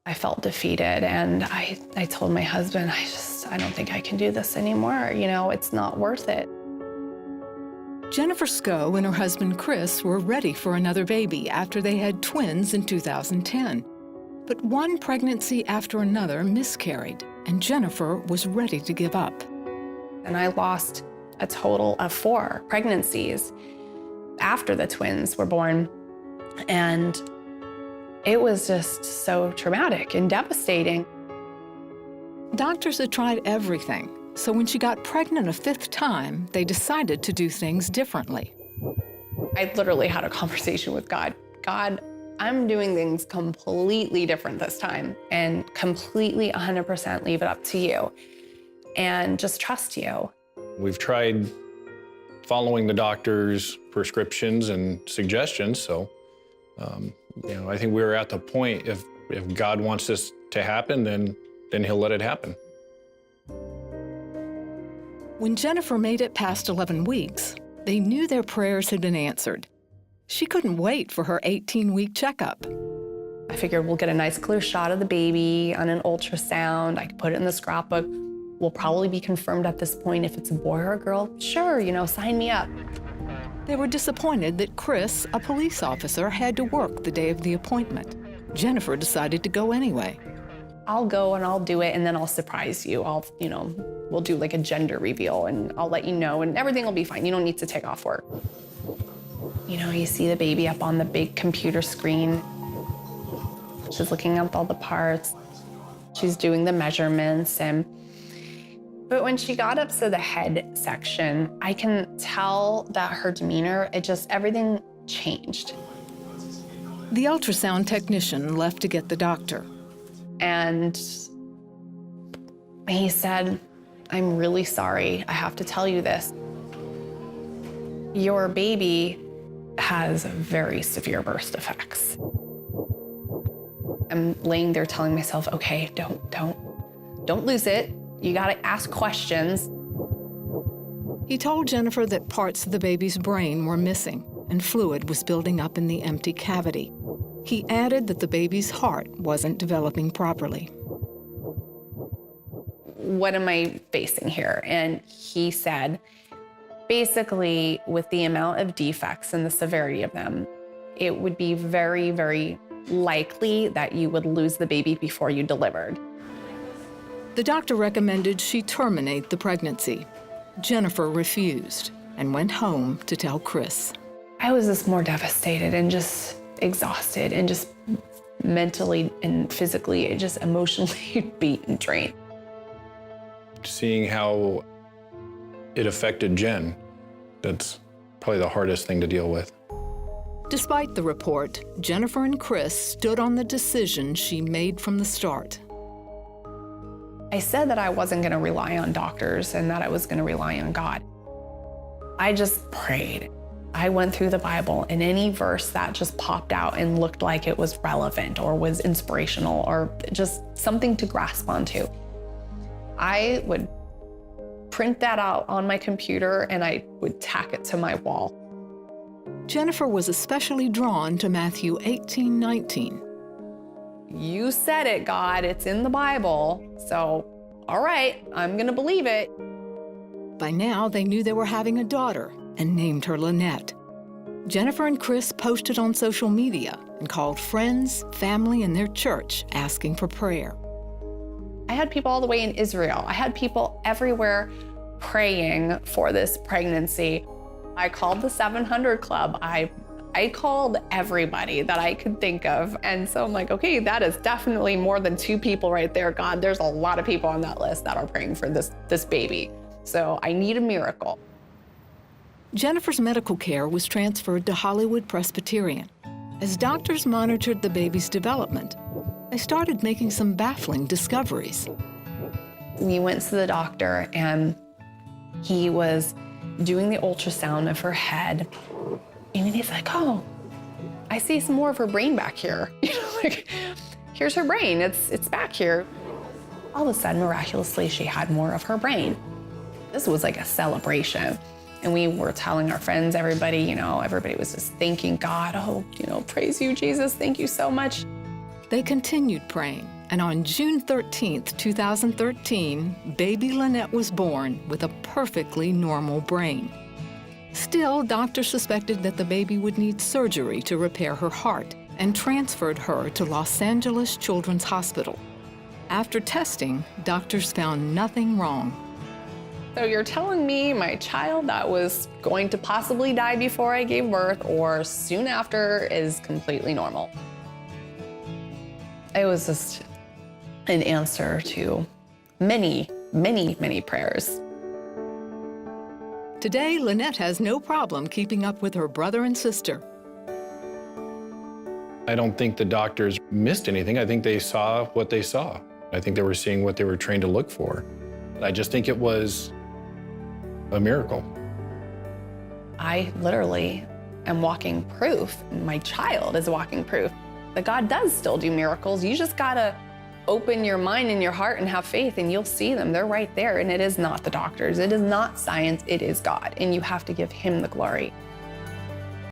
I felt defeated, and I told my husband, I don't think I can do this anymore. You know, it's not worth it. Jennifer Skogh and her husband Chris were ready for another baby after they had twins in 2010. But one pregnancy after another miscarried, and Jennifer was ready to give up. And I lost a total of 4 pregnancies after the twins were born. And it was just so traumatic and devastating. Doctors had tried everything, so when she got pregnant a 5th time, they decided to do things differently. I literally had a conversation with God. God, I'm doing things completely different this time, and completely 100% leave it up to you and just trust you. We've tried following the doctor's prescriptions and suggestions, so you know, I think we're at the point, if God wants this to happen, then he'll let it happen. When Jennifer made it past 11 weeks, they knew their prayers had been answered. She couldn't wait for her 18-week checkup. I figured we'll get a nice clear shot of the baby on an ultrasound. I could put it in the scrapbook. We'll probably be confirmed at this point if it's a boy or a girl. Sure, you know, sign me up. They were disappointed that Chris, a police officer, had to work the day of the appointment. Jennifer decided to go anyway. I'll go and I'll do it, and then I'll surprise you. We'll do like a gender reveal, and I'll let you know, and everything will be fine. You don't need to take off work. You know, you see the baby up on the big computer screen. She's looking at all the parts. She's doing the measurements, but when she got up to the head section, I can tell that her demeanor, everything changed. The ultrasound technician left to get the doctor. And he said, I'm really sorry, I have to tell you this. Your baby has very severe birth defects. I'm laying there telling myself, okay, don't lose it. You gotta ask questions. He told Jennifer that parts of the baby's brain were missing and fluid was building up in the empty cavity. He added that the baby's heart wasn't developing properly. What am I facing here? And he said, basically, with the amount of defects and the severity of them, it would be very, very likely that you would lose the baby before you delivered. The doctor recommended she terminate the pregnancy. Jennifer refused and went home to tell Chris. I was just more devastated and just exhausted and just mentally and physically, just emotionally beat and drained. Seeing how it affected Jen, that's probably the hardest thing to deal with. Despite the report, Jennifer and Chris stood on the decision she made from the start. I said that I wasn't going to rely on doctors and that I was going to rely on God. I just prayed. I went through the Bible, and any verse that just popped out and looked like it was relevant or was inspirational or just something to grasp onto, I would print that out on my computer and I would tack it to my wall. Jennifer was especially drawn to Matthew 18:19. You said it, God, it's in the Bible, so all right, I'm gonna believe it. By now, they knew they were having a daughter and named her Lynette. Jennifer and Chris posted on social media and called friends, family, and their church asking for prayer. I had people all the way in Israel. I had people everywhere praying for this pregnancy. I called the 700 Club. I called everybody that I could think of. And so I'm like, okay, that is definitely more than 2 people right there. God, there's a lot of people on that list that are praying for this baby. So I need a miracle. Jennifer's medical care was transferred to Hollywood Presbyterian. As doctors monitored the baby's development, they started making some baffling discoveries. We went to the doctor and he was doing the ultrasound of her head. And he's like, oh, I see some more of her brain back here. You know, like, here's her brain, it's back here. All of a sudden, miraculously, she had more of her brain. This was like a celebration. And we were telling our friends, everybody was just thanking God. Oh, praise you, Jesus, thank you so much. They continued praying, and on June 13, 2013, baby Lynette was born with a perfectly normal brain. Still, doctors suspected that the baby would need surgery to repair her heart and transferred her to Los Angeles Children's Hospital. After testing, doctors found nothing wrong. So you're telling me my child that was going to possibly die before I gave birth or soon after is completely normal? It was just an answer to many, many, many prayers. Today, Lynette has no problem keeping up with her brother and sister. I don't think the doctors missed anything. I think they saw what they saw. I think they were seeing what they were trained to look for. I just think it was a miracle. I literally am walking proof. My child is walking proof that God does still do miracles. You just gotta open your mind and your heart and have faith, and you'll see them. They're right there. And it is not the doctors. It is not science. It is God. And you have to give him the glory.